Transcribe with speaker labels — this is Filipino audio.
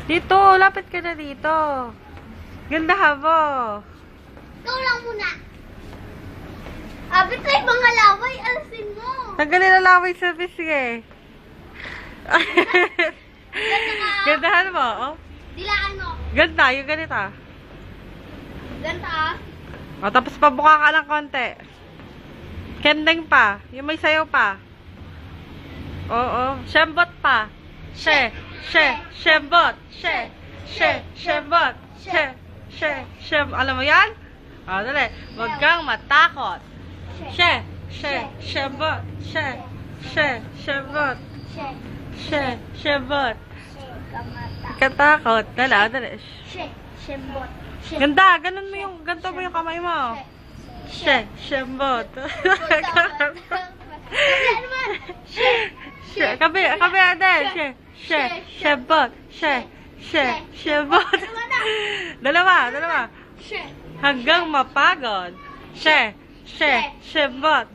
Speaker 1: Dito, lapit ka na dito. Ganda habo.
Speaker 2: Ikaw lang muna. Abit tayo mga laway, alasin mo.
Speaker 1: Tanggalin na laway sa bisige.
Speaker 2: Ganda ka.
Speaker 1: Gandahan mo, oh.
Speaker 2: Dilaan mo.
Speaker 1: Ganda, yung ganito.
Speaker 2: Ganda ah.
Speaker 1: O, tapos pabuka ka ng konti. Kendeng pa. Yung may sayo pa. Oo. Shembot pa. Shembot. Shembot. Alam mo yan? O, dali. Huwag kang matakot. Shembot. Shembot. Shembot. Katakot. Dali.
Speaker 2: Shembot.
Speaker 1: Ganda, ganun mo yung, ganito mo yung kamay mo. Shembot. Kabi ate. Shembot. Shembot. Dalawa. Hanggang mapagod. Shembot.